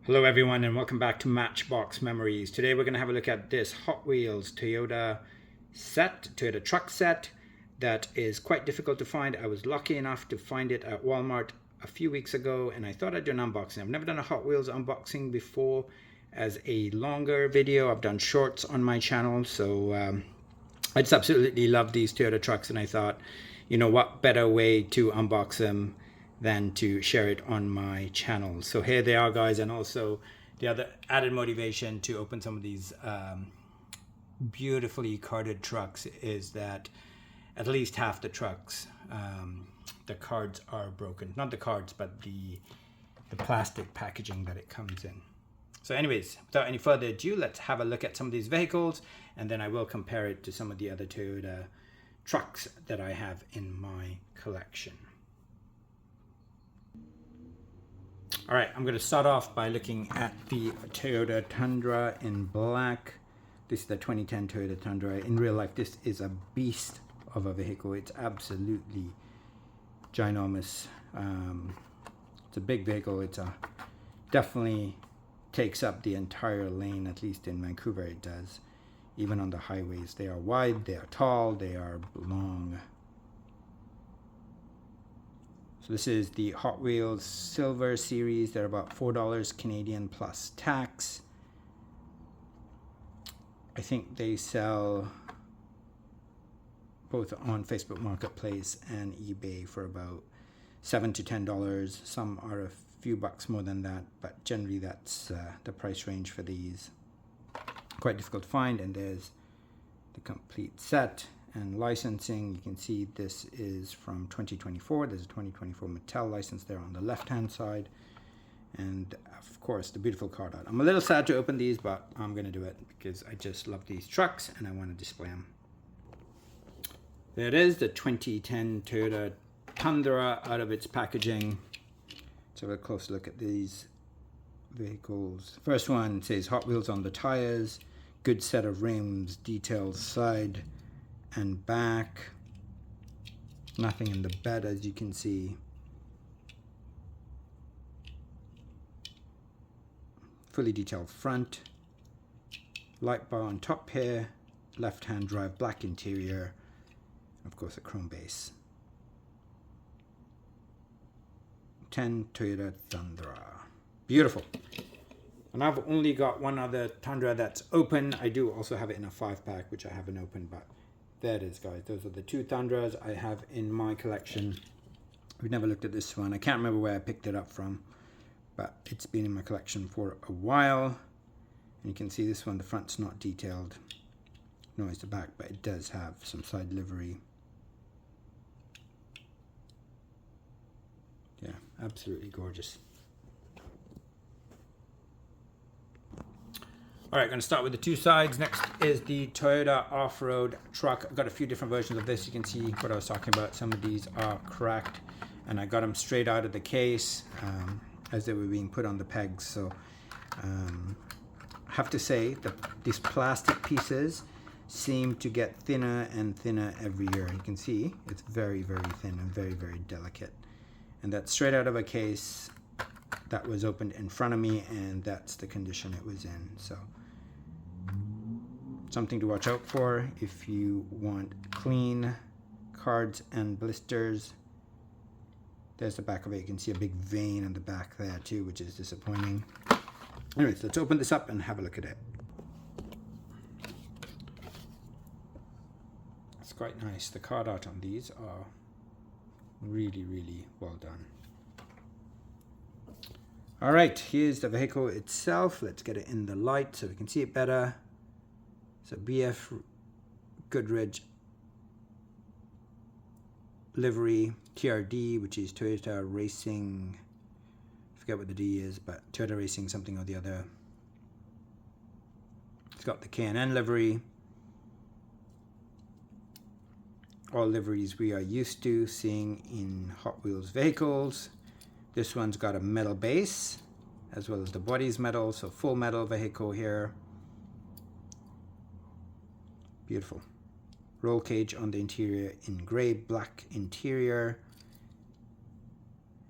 Hello everyone and welcome back to Matchbox Memories. Today we're going to have a look at this Hot Wheels Toyota truck set that is quite difficult to find. I was lucky enough to find it at Walmart a few weeks ago and I thought I'd do an unboxing. I've never done a Hot Wheels unboxing before as a longer video. I've done shorts on my channel, so I just absolutely love these Toyota trucks and I thought, you know what better way to unbox them than to share it on my channel. So here they are, guys, and also the other added motivation to open some of these beautifully carded trucks is that at least half the trucks, the cards are broken. Not the cards, but the plastic packaging that it comes in. So anyways, without any further ado, let's have a look at some of these vehicles, and then I will compare it to some of the other Toyota trucks that I have in my collection. All right, I'm going to start off by looking at the Toyota Tundra in black. This is the 2010 Toyota Tundra. In real life, this is a beast of a vehicle. It's absolutely ginormous. It's a big vehicle. It's definitely takes up the entire lane, at least in Vancouver it does. Even on the highways, they are wide, they are tall, they are long. So this is the Hot Wheels Silver Series. They're about $4 Canadian plus tax. I think they sell both on Facebook Marketplace and eBay for about $7 to $10. Some are a few bucks more than that, but generally that's the price range for these. Quite difficult to find, and there's the complete set and licensing. You can see this is from 2024. There's a 2024 Mattel license there on the left hand side, and of course the beautiful card art. I'm a little sad to open these, but I'm gonna do it because I just love these trucks and I want to display them. There it is, the 2010 Toyota Tundra out of its packaging. Let's have a close look at these vehicles. First one says Hot Wheels on the tires, good set of rims, detailed side and back. Nothing in the bed, as you can see. Fully detailed front. Light bar on top here. Left hand drive, black interior. Of course a chrome base. 10 Toyota Tundra. Beautiful. And I've only got one other Tundra that's open. I do also have it in a 5-pack, which I haven't opened, but there it is, guys. Those are the two Tundras I have in my collection. We've never looked at this one. I can't remember where I picked it up from, but it's been in my collection for a while. And you can see this one, the front's not detailed. No, it's the back, but it does have some side livery. Yeah, absolutely gorgeous. All right, going to start with the two sides. Next is the Toyota off-road truck. I've got a few different versions of this. You can see what I was talking about. Some of these are cracked, and I got them straight out of the case as they were being put on the pegs. So I have to say that these plastic pieces seem to get thinner and thinner every year. You can see it's very, very thin and very, very delicate. And that's straight out of a case that was opened in front of me, and that's the condition it was in. So something to watch out for if you want clean cards and blisters. There's the back of it. You can see a big vein on the back there too, which is disappointing. Anyways, let's open this up and have a look at it. It's quite nice. The card art on these are really, really well done. All right, here's the vehicle itself. Let's get it in the light so we can see it better. So BF Goodrich livery, TRD, which is Toyota Racing. I forget what the D is, but Toyota Racing something or the other. It's got the K&N livery. All liveries we are used to seeing in Hot Wheels vehicles. This one's got a metal base as well as the body's metal, so full metal vehicle here. Beautiful. Roll cage on the interior in gray, black interior,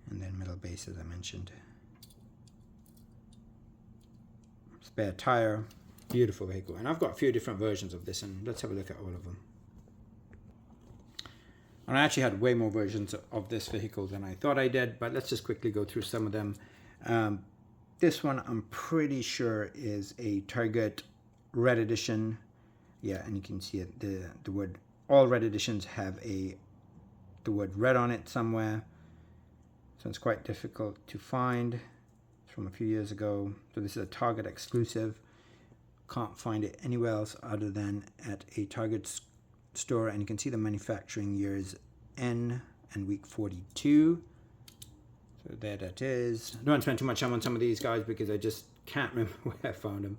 and then metal base as I mentioned. spare tire. Beautiful vehicle. And I've got a few different versions of this, and let's have a look at all of them. And I actually had way more versions of this vehicle than I thought I did, but let's just quickly go through some of them. This one I'm pretty sure is a Target Red Edition. Yeah, and you can see it. The word, all Red Editions have the word red on it somewhere. So it's quite difficult to find. It's from a few years ago. So this is a Target exclusive. Can't find it anywhere else other than at a Target store. And you can see the manufacturing years N and week 42. So there that is. I don't want to spend too much time on some of these guys because I just can't remember where I found them.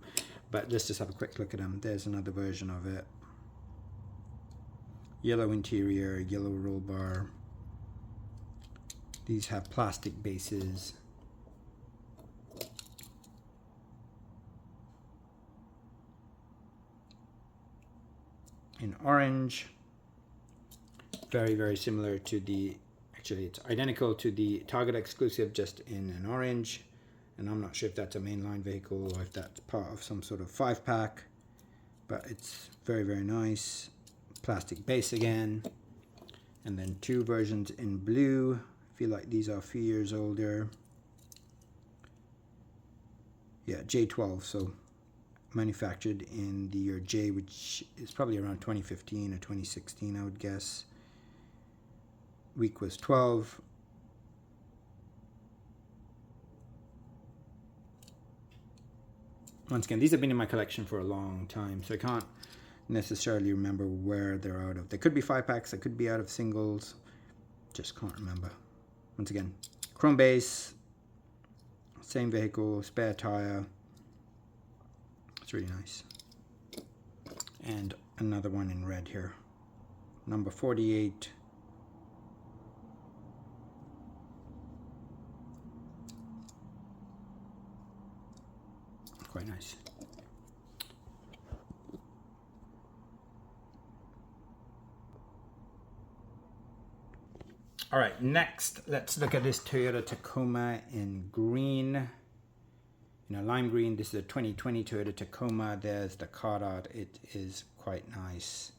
But let's just have a quick look at them. There's another version of it. Yellow interior, yellow roll bar. These have plastic bases. In orange. Very, very similar to the, actually it's identical to the Target exclusive, just in an orange. And I'm not sure if that's a mainline vehicle or if that's part of some sort of 5-pack. But it's very, very nice. Plastic base again. And then two versions in blue. I feel like these are a few years older. Yeah, J12, so manufactured in the year J, which is probably around 2015 or 2016, I would guess. Week was 12. Once again, these have been in my collection for a long time, so I can't necessarily remember where they're out of. They could be 5-packs, they could be out of singles. Just can't remember. Once again, chrome base, same vehicle, spare tire. It's really nice. And another one in red here. Number 48. Quite nice. All right, next, let's look at this Toyota Tacoma in green. You know, lime green. This is a 2020 Toyota Tacoma. There's the card art. It is quite nice.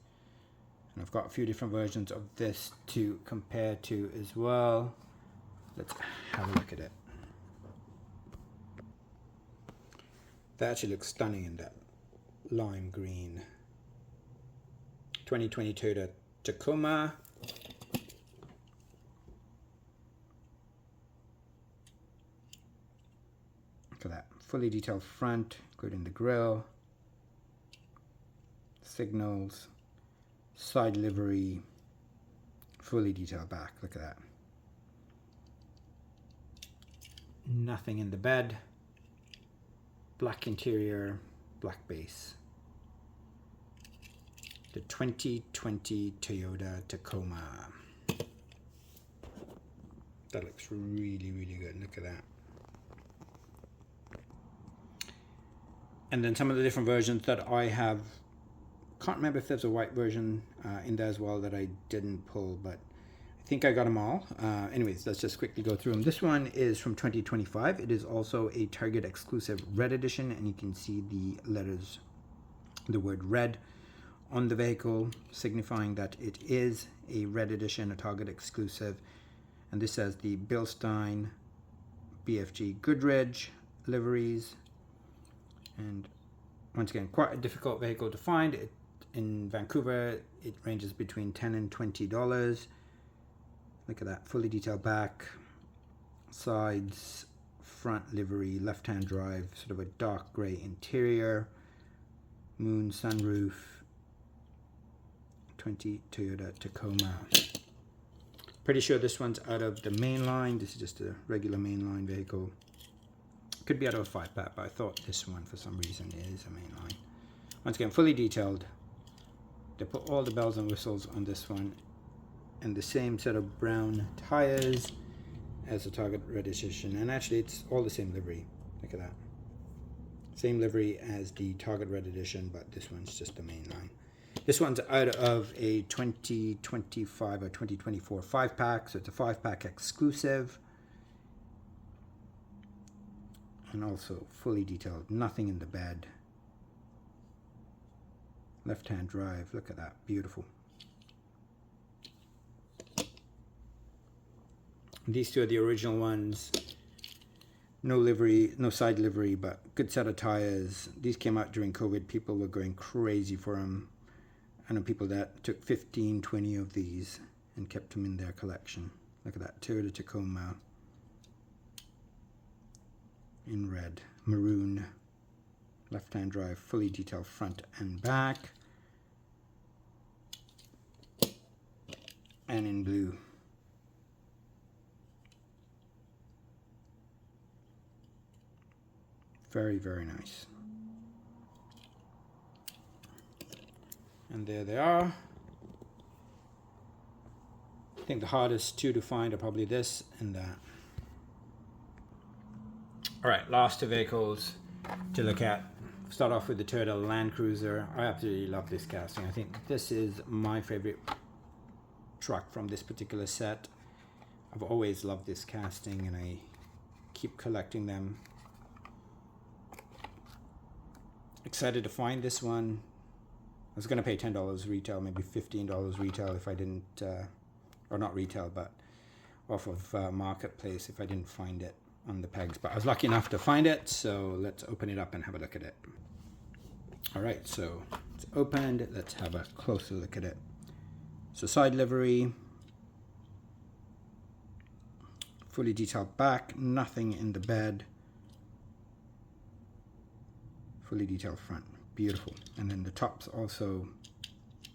And I've got a few different versions of this to compare to as well. Let's have a look at it. That actually looks stunning in that lime green. 2020 Toyota Tacoma. Look at that. Fully detailed front, including the grille, signals, side livery, fully detailed back. Look at that. Nothing in the bed. Black interior, black base. The 2020 Toyota Tacoma. That looks really, really good. Look at that. And then some of the different versions that I have. Can't remember if there's a white version in there as well that I didn't pull, but I think I got them all. Anyways, let's just quickly go through them. This one is from 2025. It is also a Target exclusive red edition, and you can see the letters, the word red on the vehicle, signifying that it is a red edition, a Target exclusive. And this says the Bilstein BFG Goodrich liveries. And once again, quite a difficult vehicle to find. In Vancouver, it ranges between $10 and $20. Look at that, fully detailed back, sides, front livery, left-hand drive, sort of a dark gray interior, moon sunroof, 20 Toyota Tacoma. Pretty sure this one's out of the mainline. This is just a regular mainline vehicle. Could be out of a 5-pack, but I thought this one for some reason is a mainline. Once again, fully detailed. They put all the bells and whistles on this one, and the same set of brown tires as the Target Red Edition. And actually, it's all the same livery. Look at that. Same livery as the Target Red Edition, but this one's just the mainline. This one's out of a 2025 or 2024 5-pack, so it's a 5-pack exclusive. And also fully detailed, nothing in the bed. Left-hand drive, look at that, beautiful. These two are the original ones. No livery, no side livery, but good set of tires. These came out during COVID. People were going crazy for them. I know people that took 15, 20 of these and kept them in their collection. Look at that, Toyota Tacoma in red, maroon, left-hand drive, fully detailed front and back, and in blue. Very, very nice. And there they are. I think the hardest two to find are probably this and that. All right, last two vehicles to look at. Start off with the Toyota Land Cruiser. I absolutely love this casting. I think this is my favorite truck from this particular set. I've always loved this casting and I keep collecting them. Excited to find this one. I was gonna pay $10 retail, maybe $15 retail if I didn't, or not retail, but off of Marketplace if I didn't find it on the pegs. But I was lucky enough to find it, so let's open it up and have a look at it. All right, so it's opened. Let's have a closer look at it. So side livery, fully detailed back, nothing in the bed, fully detailed front, beautiful. And then the top's also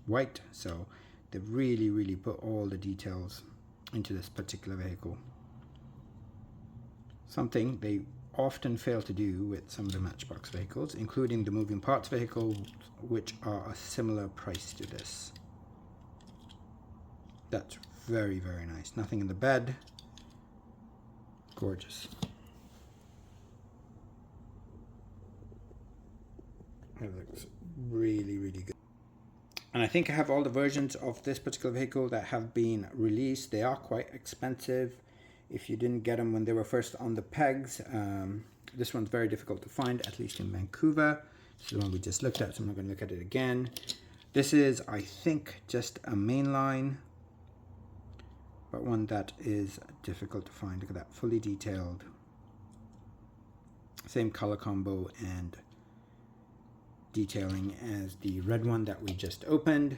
white, so they've really put all the details into this particular vehicle. Something they often fail to do with some of the Matchbox vehicles, including the moving parts vehicles, which are a similar price to this. That's very nice. Nothing in the bed. Gorgeous. It looks really good. And I think I have all the versions of this particular vehicle that have been released. They are quite expensive if you didn't get them when they were first on the pegs. This one's very difficult to find, at least in Vancouver. This is the one we just looked at, so I'm not going to look at it again. This is, I think, just a mainline, but one that is difficult to find. Look at that, fully detailed. Same color combo and detailing as the red one that we just opened.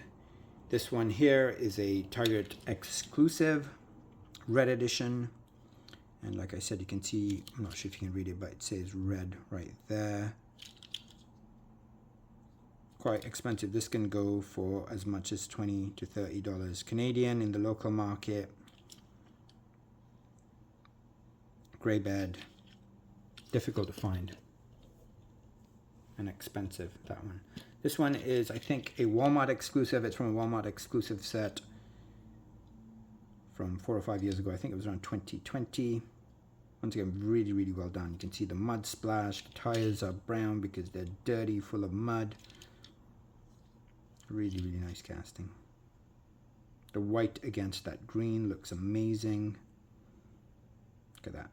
This one here is a Target exclusive, red edition. And like I said, you can see, I'm not sure if you can read it, but it says red right there. Quite expensive. This can go for as much as $20 to $30 Canadian in the local market. Gray bed, difficult to find and expensive, that one. This one is, I think, a Walmart exclusive. It's from a Walmart exclusive set from 4 or 5 years ago. I think it was around 2020. Once again, really well done. You can see the mud splash. The tires are brown because they're dirty, full of mud. Really nice casting. The white against that green looks amazing. Look at that.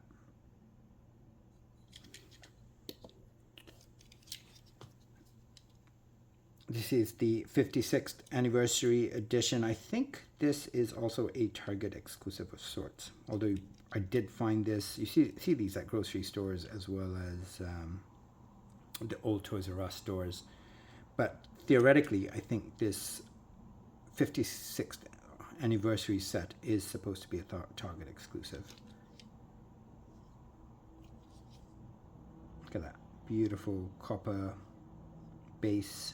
This is the 56th anniversary edition. I think this is also a Target exclusive of sorts. Although I did find this, you see these at grocery stores as well as the old Toys R Us stores. But theoretically, I think this 56th anniversary set is supposed to be a Target exclusive. Look at that. Beautiful copper base.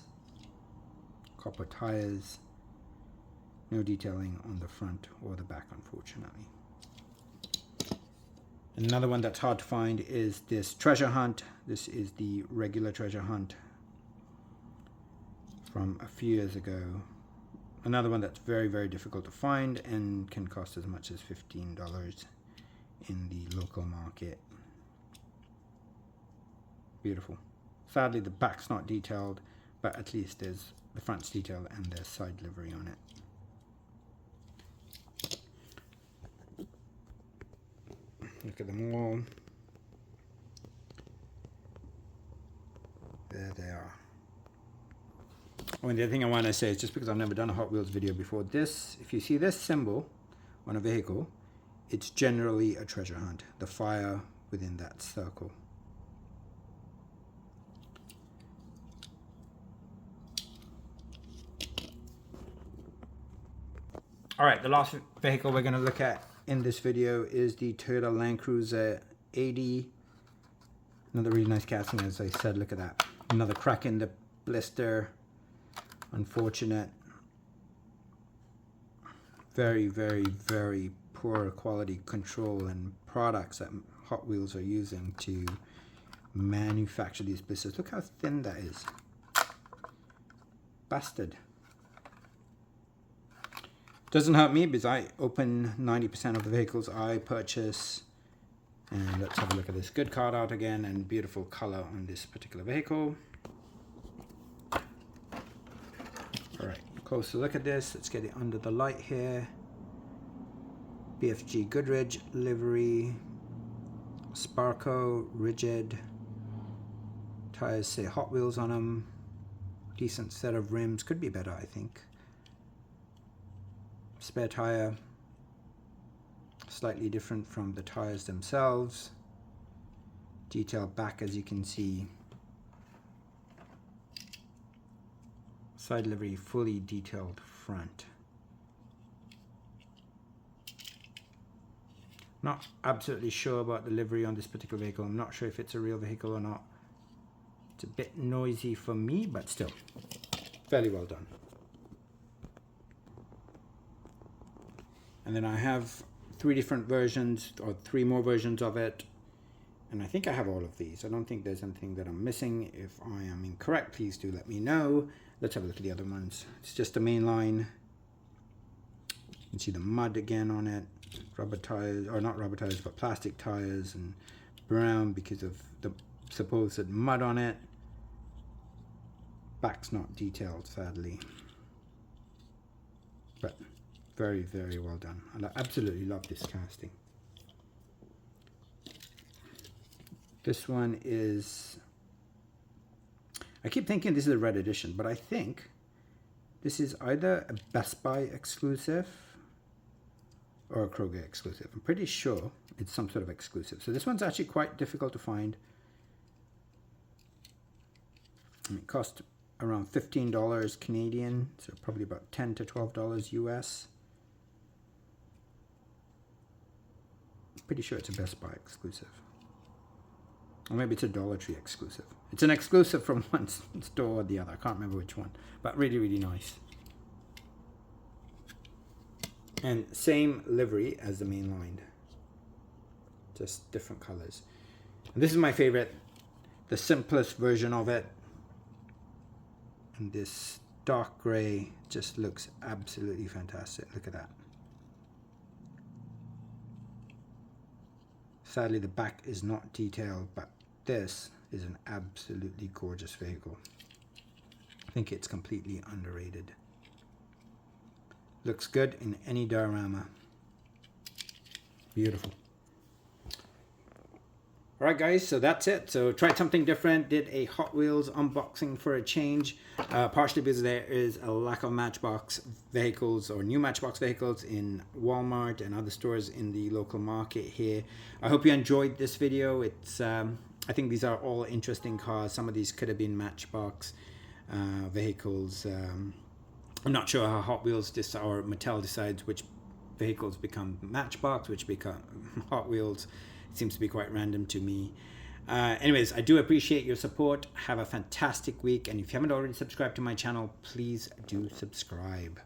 Copper tires, no detailing on the front or the back, unfortunately. Another one that's hard to find is this Treasure Hunt. This is the regular Treasure Hunt from a few years ago. Another one that's very difficult to find and can cost as much as $15 in the local market. Beautiful. Sadly, the back's not detailed, but at least there's the front's detailed and there's side livery on it. Look at them all. There they are. Oh, and the other thing I want to say is, just because I've never done a Hot Wheels video before, this, if you see this symbol on a vehicle, it's generally a treasure hunt. The fire within that circle. All right, the last vehicle we're going to look at in this video is the Toyota Land Cruiser 80. Another really nice casting, as I said. Look at that. Another crack in the blister. Unfortunate. Very, very, very poor quality control and products that Hot Wheels are using to manufacture these blisters. Look how thin that is. Bastard. Doesn't hurt me because I open 90% of the vehicles I purchase. And let's have a look at this. Good card out again, and beautiful color on this particular vehicle. All right, closer look at this. Let's get it under the light here. BFG Goodrich livery. Sparco, rigid. Tires say Hot Wheels on them. Decent set of rims. Could be better, I think. Spare tire. Slightly different from the tires themselves. Detailed back, as you can see. Side livery, fully detailed front. Not absolutely sure about the livery on this particular vehicle. I'm not sure if it's a real vehicle or not. It's a bit noisy for me, but still fairly well done. And then I have 3 different versions, or 3 more versions of it. And I think I have all of these. I don't think there's anything that I'm missing. If I am incorrect, please do let me know. Let's have a look at the other ones. It's just the main line. You can see the mud again on it. Rubber tires, or not rubber tires, but plastic tires, and brown because of the supposed mud on it. Back's not detailed, sadly. But very, very well done. I absolutely love this casting. This one is, I keep thinking this is a red edition, but I think this is either a Best Buy exclusive or a Kroger exclusive. I'm pretty sure it's some sort of exclusive. So this one's actually quite difficult to find. And it cost around $15 Canadian, so probably about $10 to $12 US. Pretty sure it's a Best Buy exclusive. Or maybe it's a Dollar Tree exclusive. It's an exclusive from one store or the other. I can't remember which one. But really, really nice. And same livery as the main line. Just different colors. And this is my favorite. The simplest version of it. And this dark gray just looks absolutely fantastic. Look at that. Sadly, the back is not detailed, but this is an absolutely gorgeous vehicle. I think it's completely underrated. Looks good in any diorama. Beautiful. Alright guys, so that's it. So tried something different, did a Hot Wheels unboxing for a change, partially because there is a lack of Matchbox vehicles or new Matchbox vehicles in Walmart and other stores in the local market here. I hope you enjoyed this video. It's I think these are all interesting cars. Some of these could have been Matchbox vehicles. I'm not sure how Hot Wheels or Mattel decides which vehicles become Matchbox, which become Hot Wheels. It seems to be quite random to me. Anyways, I do appreciate your support. Have a fantastic week. And if you haven't already subscribed to my channel, please do subscribe.